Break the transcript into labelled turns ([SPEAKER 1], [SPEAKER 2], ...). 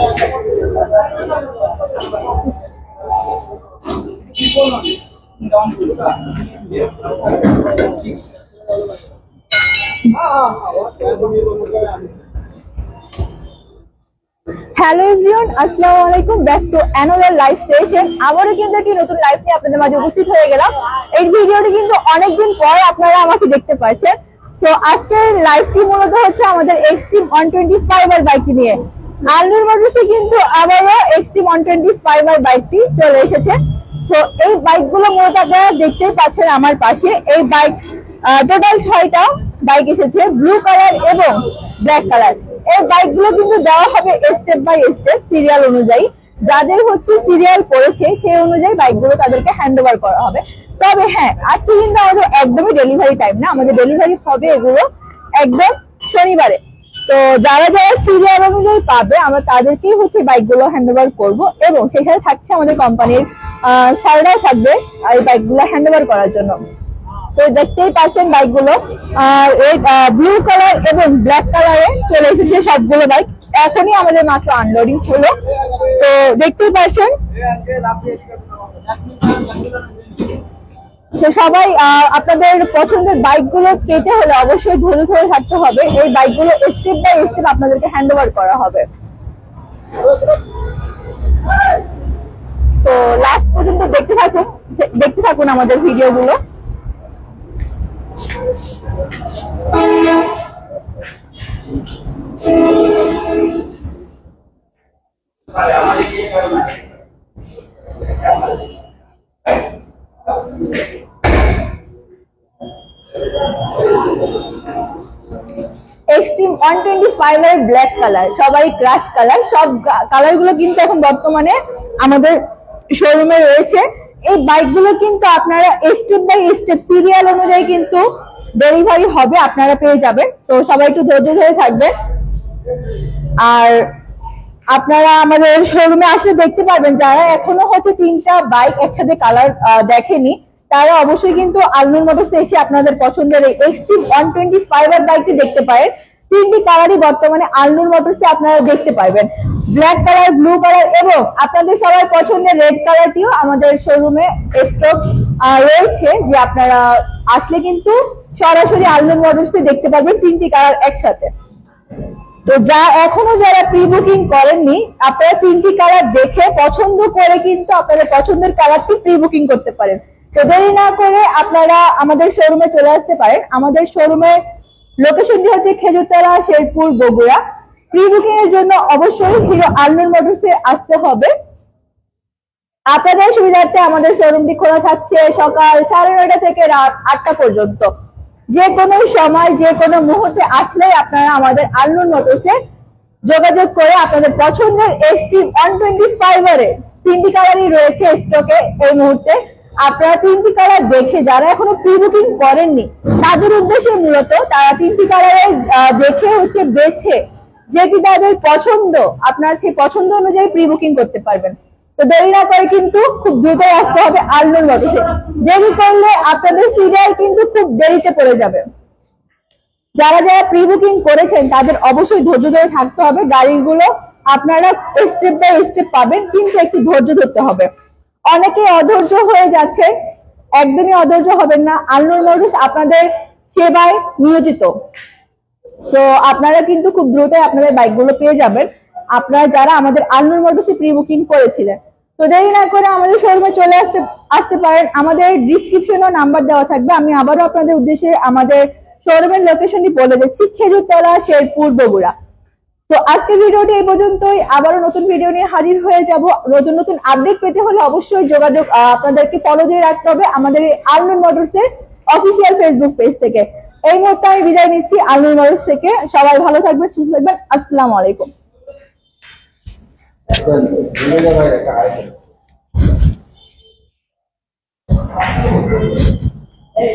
[SPEAKER 1] Hello everyone, আসসালামু আলাইকুম। Back to another live session. আবারও কিন্তু একটি নতুন লাইভ নিয়ে আপনাদের মাঝে উপস্থিত হয়ে গেলাম। এই ভিডিওটি কিন্তু অনেকদিন পর আপনারা আমাকে দেখতে পাচ্ছেন। সো আজকের লাইভটি মূলত হচ্ছে আমাদের এক্সট্রিম 125 আর বাইকটি নিয়ে। আলনুর মোটরসে কিন্তু আবারও এক্সট্রিম 125 আর বাইকটি চলে এসেছে। সো এই বাইকগুলো মূলত আপনারা দেখতেই পাচ্ছেন আমার পাশে। এই বাইক টোটাল 6টা বাইক এসেছে, ব্লু কালার এবং ব্ল্যাক কালার। এই বাইকগুলো কিন্তু দেওয়া হবে স্টেপ বাই স্টেপ সিরিয়াল অনুযায়ী। যাদের হচ্ছে সিরিয়াল পড়েছে সেই অনুযায়ী বাইকগুলো তাদেরকে হ্যান্ড ওভার করা হবে। তবে হ্যাঁ, আজকে কিন্তু আমাদের একদমই ডেলিভারি টাইম না, আমাদের ডেলিভারি হবে এগুলো একদম শনিবারে। তো যারা যারা সিরিয়াল অনুযায়ী পাবে আমরা তাদেরকেই হচ্ছে বাইকগুলো হ্যান্ড ওভার করবো, এবং সেই সাথে থাকছে আমাদের কোম্পানির স্যাররাও থাকবে এই বাইকগুলো হ্যান্ড ওভার করার জন্য। তো দেখতেই পাচ্ছেন বাইকগুলো ব্লু কালার এবং ব্ল্যাক কালারে চলে এসেছে সবগুলো বাইক। এখনই আমাদের মাত্র আনলোডিং হলো, তো দেখতেই পাচ্ছেন। সবাই আপনাদের পছন্দের বাইকগুলো পেতে হলে অবশ্যই ধরে ধরে থাকতে হবে। এই বাইকগুলো স্টেপ বাই স্টেপ আপনাদেরকে হ্যান্ড ওভার করা হবে। তো লাস্ট পর্যন্ত দেখতে থাকুন আমাদের ভিডিওগুলো। এক্সট্রিম 125 এর ব্ল্যাক কালার, সবাই ক্রাশ কালার, সব কালার গুলো কিন্তু এখন বর্তমানে আমাদের শোরুমে রয়েছে। এই বাইকগুলো কিন্তু আপনারা স্টেপ বাই স্টেপ সিরিয়াল অনুযায়ী কিন্তু ডেলিভারি হবে, আপনারা পেয়ে যাবেন। তো সবাই একটু ধৈর্য ধরে থাকবেন। আর আপনারা আমাদের শোরুমে আসলে দেখতে পারবেন, যারা এখনো হচ্ছে 3টা বাইক একসাথে কালার দেখেনি তারা অবশ্যই কিন্তু আলনুর মোটরসে এসে আপনাদের পছন্দের এই এক্সট্রিম 125 এর বাইকটি দেখতে পারেন। 3টি কালারই বর্তমানে আলনুর মোটরসে আপনারা দেখতে পারবেন, ব্ল্যাক কালার, ব্লু কালার এবং আপনাদের সবার পছন্দের রেড কালারটিও আমাদের শোরুমে স্টক রয়েছে, যে আপনারা আসলে কিন্তু সরাসরি আলনুর মোটরসে দেখতে পারবেন 3টি কালার একসাথে। তো এখনো যারা প্রি বুকিং করেননি, আপনারা 3টি কালার দেখে পছন্দ করে কিন্তু আপনাদের পছন্দের কালারটি প্রি বুকিং করতে পারেন। তো দেরি না করে আপনারা আমাদের শোরুমে চলে আসতে পারেন। আমাদের শোরুমের লোকেশনটি হচ্ছে খেজুরতলা, শেরপুর, বগুড়া। প্রি বুকিং এর জন্য অবশ্যই হিরো আলনুর মোটরসে আসতে হবে। আপনাদের সুবিধার্থে আমাদের শোরুমটি খোলা থাকছে সকাল 9:30 থেকে রাত 8টা পর্যন্ত। যে কোনো সময় যে কোনো মুহূর্তে আসলেই আপনারা আমাদের আলনুর মোটরসে যোগাযোগ করে আপনাদের পছন্দের এক্সট্রিম 125 এর 3টি কালারই রয়েছে স্টকে এই মুহূর্তে। আপনারা 3টি কালার দেখে, যারা এখনো প্রি বুকিং করেননি তাদের উদ্দেশ্যে মূলত, তারা 3টি কালারে দেখে হচ্ছে বেছে যেটি তাদের পছন্দ, আপনার সেই পছন্দ অনুযায়ী প্রি বুকিং করতে পারবেন। তো দেরি না করে কিন্তু খুব দ্রুত আসতে হবে আলনুর মোটরসে। দেরি করলে আপনাদের সিরিয়াল কিন্তু খুব দেরিতে পড়ে যাবে। যারা যারা প্রি বুকিং করেছেন তাদের অবশ্যই ধৈর্য ধরে থাকতে হবে। গাড়িগুলো আপনারা স্টেপ বাই স্টেপ পাবেন, কিন্তু একটু ধৈর্য ধরতে হবে। অনেকে অধৈর্য হয়ে যাচ্ছে, একদমই অধৈর্য হবেন না। আলনুর মোটরস আপনাদের সেবায় নিয়োজিত। তো আপনারা কিন্তু খুব দ্রুত আপনাদের বাইকগুলো পেয়ে যাবেন, আপনারা যারা আমাদের আলনুর মোটরসে প্রি বুকিং করেছিলেন। তো দেরি না করে আমাদের শোরুমে চলে আসতে পারেন। আমাদের ডিসক্রিপশনে নাম্বার দেওয়া থাকবে। আমি আবারও আপনাদের উদ্দেশ্যে আমাদের শোরুমের লোকেশনটি বলে দিচ্ছি, খেজুরতলা, শেরপুর, বগুড়া। তো আজকের ভিডিওটি এই পর্যন্তই। আবারও নতুন ভিডিও নিয়ে হাজির হয়ে যাব। নতুন নতুন আপডেট পেতে হলে অবশ্যই যোগাযোগ আপনাদেরকে ফলো দিয়ে রাখতে হবে আমাদের এই আলনুর মোটরসের অফিসিয়াল ফেসবুক পেজ থেকে। এই মুহূর্তে আমি বিদায় নিচ্ছি আলনুর মোটরস থেকে। সবাই ভালো থাকবেন, সুস্থ থাকবেন। আসসালামু আলাইকুম। Hey,